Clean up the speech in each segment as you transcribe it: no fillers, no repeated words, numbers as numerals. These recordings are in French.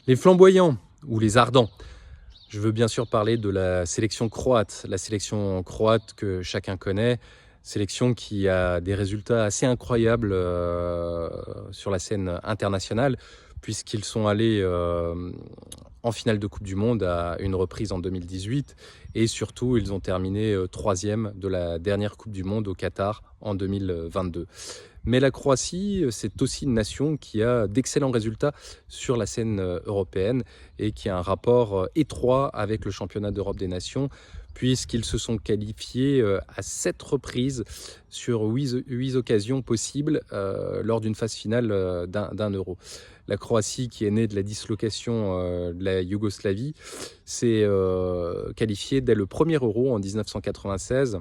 Les flamboyants ou les ardents. Je veux bien sûr parler de la sélection croate que chacun connaît, sélection qui a des résultats assez incroyables sur la scène internationale, puisqu'ils sont allés en finale de Coupe du Monde à une reprise en 2018, et surtout ils ont terminé troisième de la dernière Coupe du Monde au Qatar en 2022. Mais la Croatie, c'est aussi une nation qui a d'excellents résultats sur la scène européenne et qui a un rapport étroit avec le championnat d'Europe des nations, puisqu'ils se sont qualifiés à 7 reprises sur 8 occasions possibles lors d'une phase finale d'un euro. La Croatie, qui est née de la dislocation de la Yougoslavie, s'est qualifiée dès le premier euro en 1996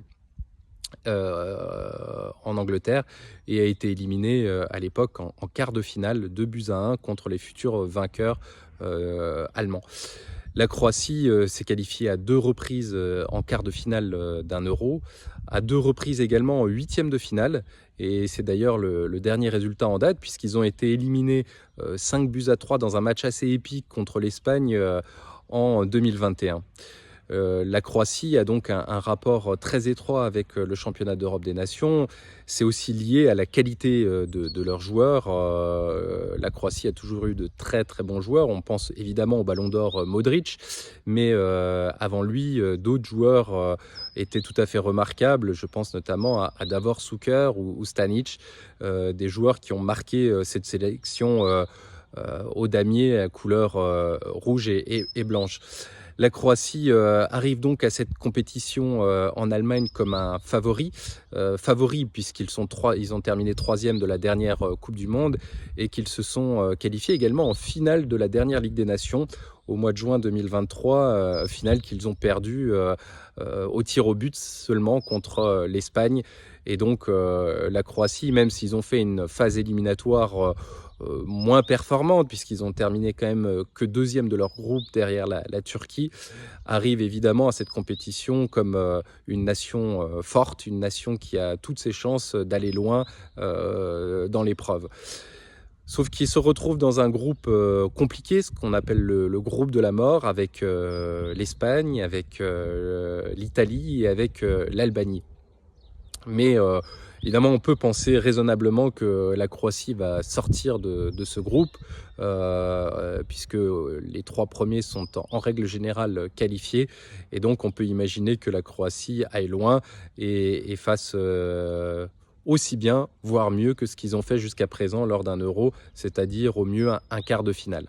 en Angleterre, et a été éliminé à l'époque en quart de finale, 2-1 contre les futurs vainqueurs allemands. La Croatie s'est qualifiée à 2 reprises en quart de finale d'un euro, à 2 reprises également en huitième de finale, et c'est d'ailleurs le dernier résultat en date, puisqu'ils ont été éliminés 5-3 dans un match assez épique contre l'Espagne en 2021. La Croatie a donc un rapport très étroit avec le championnat d'Europe des nations. C'est aussi lié à la qualité de leurs joueurs. La Croatie a toujours eu de très très bons joueurs. On pense évidemment au Ballon d'Or Modric, mais avant lui, d'autres joueurs étaient tout à fait remarquables. Je pense notamment à Davor Šuker ou Stanic, des joueurs qui ont marqué cette sélection au damier à couleur rouge et blanche. La Croatie arrive donc à cette compétition en Allemagne comme un favori, ils ont terminé troisième de la dernière Coupe du Monde, et qu'ils se sont qualifiés également en finale de la dernière Ligue des Nations au mois de juin 2023, finale qu'ils ont perdue au tir au but seulement contre l'Espagne. Et donc la Croatie, même s'ils ont fait une phase éliminatoire moins performante, puisqu'ils ont terminé quand même que deuxième de leur groupe derrière la Turquie, arrive évidemment à cette compétition comme une nation forte, une nation qui a toutes ses chances d'aller loin dans l'épreuve. Sauf qu'ils se retrouvent dans un groupe compliqué, ce qu'on appelle le groupe de la mort, avec l'Espagne, avec l'Italie et avec l'Albanie. Mais évidemment, on peut penser raisonnablement que la Croatie va sortir de ce groupe, puisque les 3 premiers sont en règle générale qualifiés. Et donc, on peut imaginer que la Croatie aille loin et fasse aussi bien, voire mieux que ce qu'ils ont fait jusqu'à présent lors d'un euro, c'est-à-dire au mieux un quart de finale.